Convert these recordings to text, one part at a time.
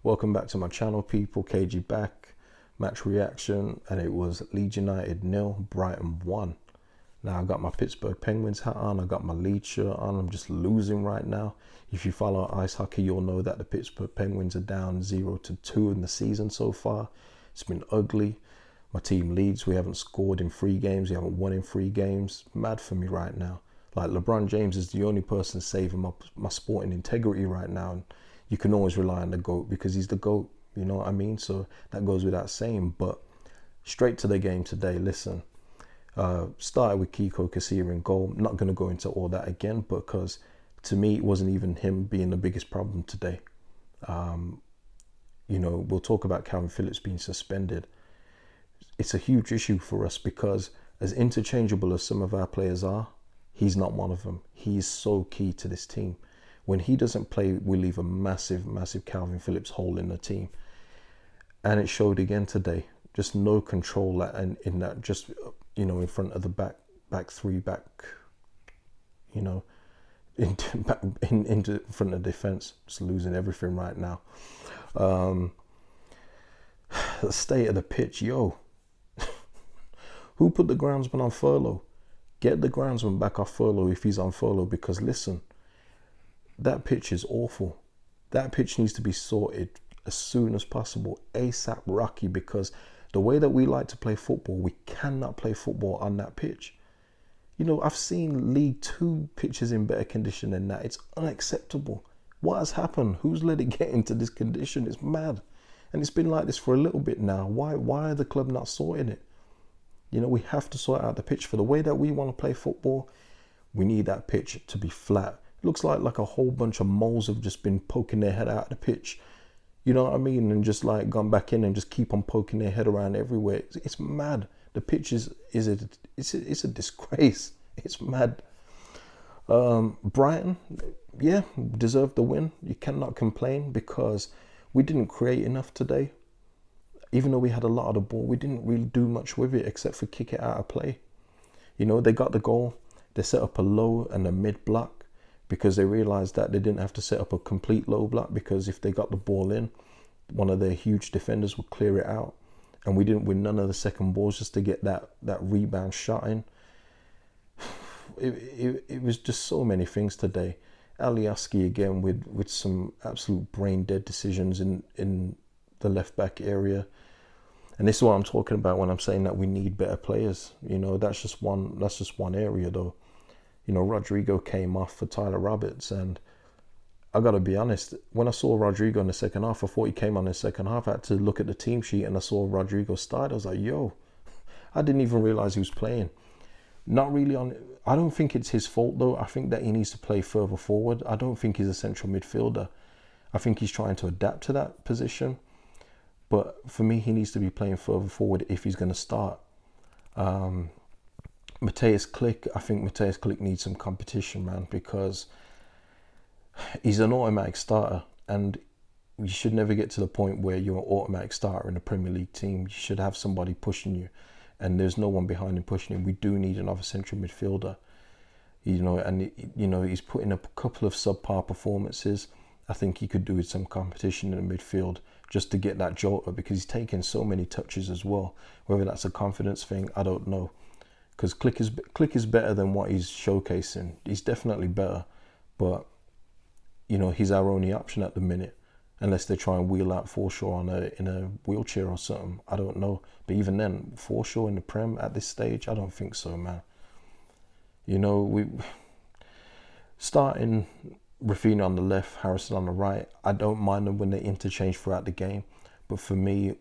Welcome back to my channel, people. KG back, match reaction, and it was Leeds United 0, Brighton 1. Now I got my Pittsburgh Penguins hat on, I got my Leeds shirt on. I'm just losing right now. If you follow ice hockey, you'll know that the Pittsburgh Penguins are down 0-2 in the season so far. It's been ugly. My team Leeds, we haven't scored in 3 games, we haven't won in 3 games. Mad for me right now. Like, LeBron James is the only person saving my sporting integrity right now. And you can always rely on the GOAT because he's the GOAT, you know what I mean? So that goes without saying. But straight to the game today, listen. Started with Kiko Casilla in goal. I'm not going to go into all that again because to me, it wasn't even him being the biggest problem today. You know, we'll talk about Calvin Phillips being suspended. It's a huge issue for us because as interchangeable as some of our players are, he's not one of them. He is so key to this team. When he doesn't play, we leave a massive, massive Calvin Phillips hole in the team. And it showed again today. Just no control in that, just, you know, in front of the back three, you know, into front of defense. Just losing everything right now. The state of the pitch, yo. Who put the groundsman on furlough? Get the groundsman back off furlough if he's on furlough, because listen, that pitch is awful. That pitch needs to be sorted as soon as possible, ASAP Rocky, because the way that we like to play football, we cannot play football on that pitch. You know, I've seen League 2 pitches in better condition than that. It's unacceptable. What has happened? Who's let it get into this condition? It's mad. And it's been like this for a little bit now. Why are the club not sorting it? You know, we have to sort out the pitch. For the way that we want to play football, we need that pitch to be flat. It looks like a whole bunch of moles have just been poking their head out of the pitch. You know what I mean? And just like gone back in and just keep on poking their head around everywhere. It's mad. The pitch is a disgrace. It's mad. Brighton, yeah, deserved the win. You cannot complain because we didn't create enough today. Even though we had a lot of the ball, we didn't really do much with it except for kick it out of play. You know, they got the goal. They set up a low and a mid block because they realized that they didn't have to set up a complete low block, because if they got the ball in, one of their huge defenders would clear it out. And we didn't win none of the second balls just to get that rebound shot in. It was just so many things today. LUFC again with some absolute brain dead decisions in the left back area. And this is what I'm talking about when I'm saying that we need better players. You know, that's just one area though. You know, Rodrigo came off for Tyler Roberts, and I gotta be honest, when I saw Rodrigo in the second half, I thought he came on in the second half. I had to look at the team sheet and I saw Rodrigo start. I was like, yo, I didn't even realize he was playing. Not really on. I don't think it's his fault though. I think that he needs to play further forward. I don't think he's a central midfielder. I think he's trying to adapt to that position. But for me, he needs to be playing further forward if he's going to start. Mateusz Klich, I think Mateusz Klich needs some competition, man, because he's an automatic starter. And you should never get to the point where you're an automatic starter in a Premier League team. You should have somebody pushing you. And there's no one behind him pushing him. We do need another central midfielder. You know, and, you know, he's put in a couple of subpar performances. I think he could do with some competition in the midfield just to get that jolt up, because he's taken so many touches as well. Whether that's a confidence thing, I don't know. Because Klich is better than what he's showcasing. He's definitely better. But, you know, he's our only option at the minute. Unless they try and wheel out Forshaw in a wheelchair or something. I don't know. But even then, Forshaw in the Prem at this stage, I don't think so, man. You know, we starting Rafinha on the left, Harrison on the right. I don't mind them when they interchange throughout the game. But for me,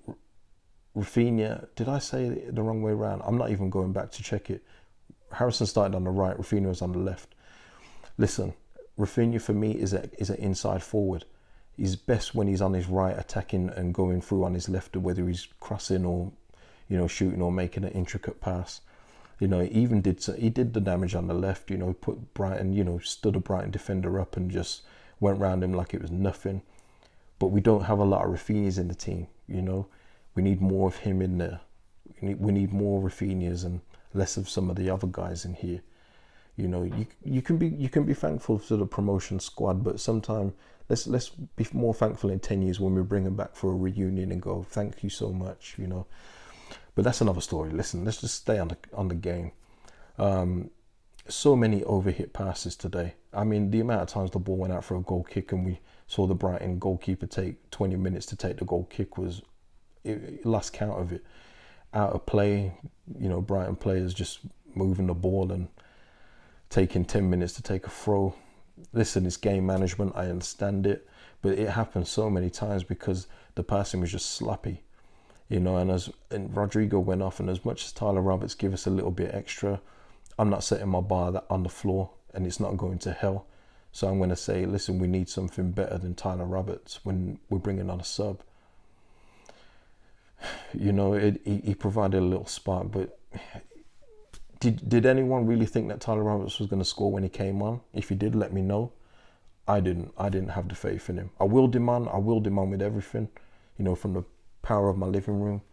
Rafinha, did I say it the wrong way around? I'm not even going back to check it. Harrison started on the right, Rafinha was on the left. Listen, Rafinha for me is an inside forward. He's best when he's on his right, attacking and going through on his left, whether he's crossing or, you know, shooting or making an intricate pass. You know, he did the damage on the left, you know, put Brighton, you know, stood a Brighton defender up and just went round him like it was nothing. But we don't have a lot of Rafinhas in the team, you know. We need more of him in there. We need more Rafinhas and less of some of the other guys in here. You know, you can be thankful for the promotion squad, but sometimes let's be more thankful in 10 years when we bring him back for a reunion and go, thank you so much, you know. But that's another story. Listen, let's just stay on the game. So many overhit passes today. I mean, the amount of times the ball went out for a goal kick and we saw the Brighton goalkeeper take 20 minutes to take the goal kick was last count of it. Out of play, you know, Brighton players just moving the ball and taking 10 minutes to take a throw. Listen, it's game management, I understand it, but it happened so many times because the passing was just sloppy, you know. And Rodrigo went off, and as much as Tyler Roberts give us a little bit extra, I'm not setting my bar on the floor, and it's not going to hell. So I'm going to say, listen, we need something better than Tyler Roberts when we're bringing on a sub. You know, he provided a little spark, but did anyone really think that Tyler Roberts was going to score when he came on? If he did, let me know. I didn't have the faith in him. I will demand with everything, you know, from the power of my living room.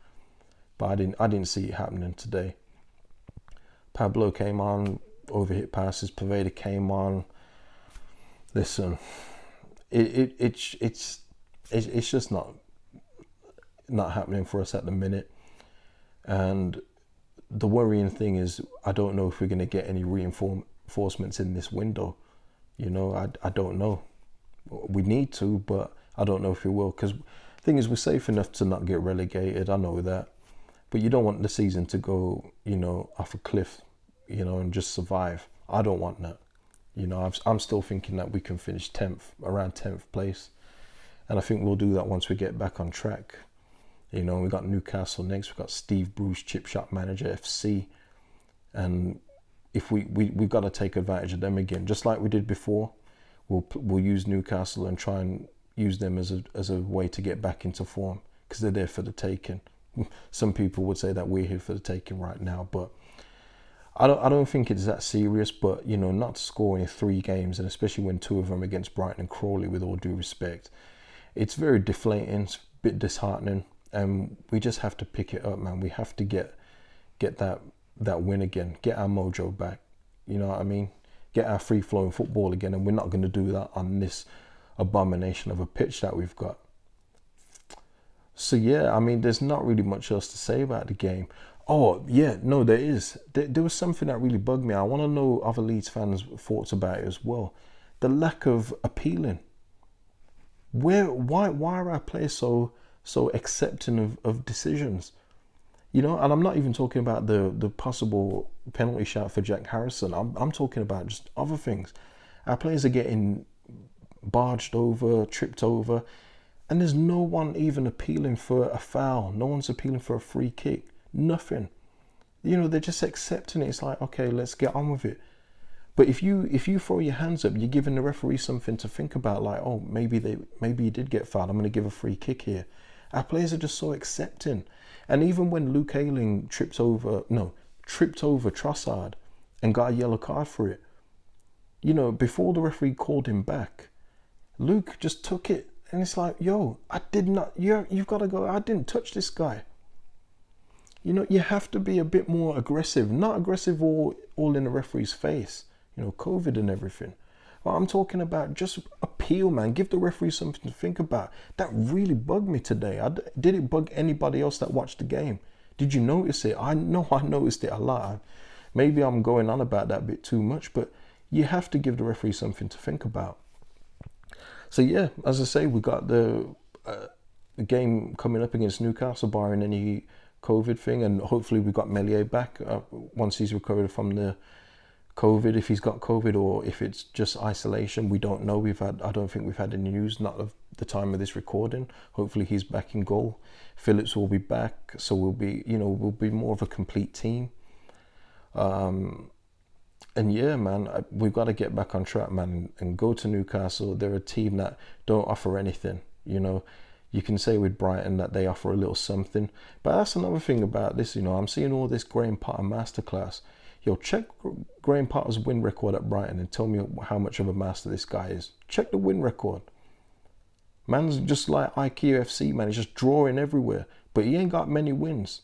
But I didn't see it happening today. Pablo came on, overhit passes. Poveda came on. Listen, it's just not happening for us at the minute. And the worrying thing is, I don't know if we're going to get any reinforcements in this window. You know, I don't know. We need to, but I don't know if we will. Because the thing is, we're safe enough to not get relegated. I know that. But you don't want the season to go, you know, off a cliff, you know, and just survive. I don't want that. You know, I'm still thinking that we can finish 10th, around 10th place. And I think we'll do that once we get back on track. You know, we got Newcastle next. We've got Steve Bruce, Chip Shop Manager, FC. And if we've got to take advantage of them again, just like we did before. We'll use Newcastle and try and use them as a way to get back into form, because they're there for the taking. Some people would say that we're here for the taking right now, but I don't think it's that serious. But, you know, not to score in 3 games, and especially when 2 of them against Brighton and Crawley, with all due respect, it's very deflating. It's a bit disheartening. And we just have to pick it up, man. We have to get that win again, get our mojo back. You know what I mean? Get our free-flowing football again, and we're not going to do that on this abomination of a pitch that we've got. So yeah, I mean, there's not really much else to say about the game. Oh yeah, no, there is. There was something that really bugged me. I want to know other Leeds fans' thoughts about it as well. The lack of appealing. Why are our players so accepting of decisions? You know, and I'm not even talking about the possible penalty shout for Jack Harrison. I'm talking about just other things. Our players are getting barged over, tripped over, and there's no one even appealing for a foul. No one's appealing for a free kick. Nothing. You know, they're just accepting it. It's like, okay, let's get on with it. But if you throw your hands up, you're giving the referee something to think about. Like, oh, maybe he did get fouled. I'm going to give a free kick here. Our players are just so accepting. And even when Luke Ayling tripped over Trossard and got a yellow card for it, you know, before the referee called him back, Luke just took it. And it's like, yo, I did not, you've got to go, I didn't touch this guy. You know, you have to be a bit more aggressive, not aggressive all in the referee's face, you know, COVID and everything. Well, I'm talking about just appeal, man. Give the referee something to think about. That really bugged me today. Did it bug anybody else that watched the game? Did you notice it? I know I noticed it a lot. Maybe I'm going on about that a bit too much, but you have to give the referee something to think about. So yeah, as I say, we got the game coming up against Newcastle, barring any COVID thing, and hopefully we got Meslier back once he's recovered from the COVID, if he's got COVID or if it's just isolation. We don't know. I don't think we've had any news, not of the time of this recording. Hopefully he's back in goal. Phillips will be back, so we'll be more of a complete team. And yeah, man, we've got to get back on track, man, and go to Newcastle. They're a team that don't offer anything. You know, you can say with Brighton that they offer a little something, but that's another thing about this. You know, I'm seeing all this Graham Potter masterclass. Yo, check Graham Potter's win record at Brighton and tell me how much of a master this guy is. Check the win record. Man's just like IKEA FC, man. He's just drawing everywhere, but he ain't got many wins.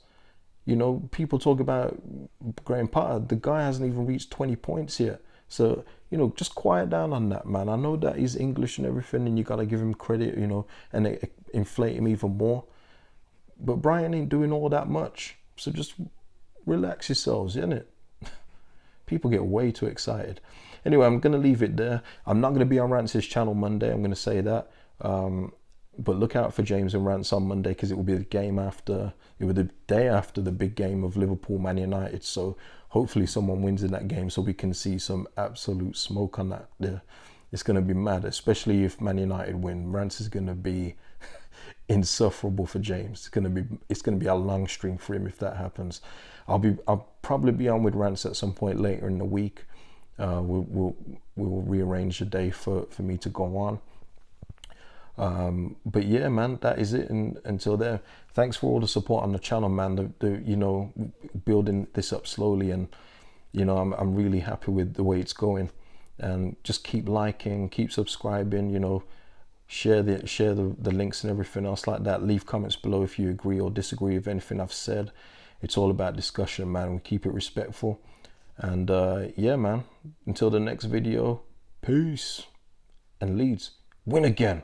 You know, people talk about Graham Potter. The guy hasn't even reached 20 points yet. So, you know, just quiet down on that, man. I know that he's English and everything, and you got to give him credit, you know, and inflate him even more. But Brighton ain't doing all that much. So just relax yourselves, innit? People get way too excited. Anyway, I'm going to leave it there. I'm not going to be on Rance's channel Monday. I'm going to say that. But look out for James and Rance on Monday, because it will be the game after, it will be the day after the big game of Liverpool Man United. So hopefully someone wins in that game so we can see some absolute smoke on that there. It's going to be mad, especially if Man United win. Rance is going to be insufferable for James. It's going to be a long stream for him if that happens. I'll probably be on with Rance at some point later in the week. We'll rearrange a day for me to go on. But yeah, man, that is it. And until then, thanks for all the support on the channel, man. You know, building this up slowly, and you know, I'm really happy with the way it's going. And just keep liking, keep subscribing. You know, share the links and everything else like that. Leave comments below if you agree or disagree with anything I've said. It's all about discussion, man. We keep it respectful. And yeah, man. Until the next video, peace. And Leeds, win again.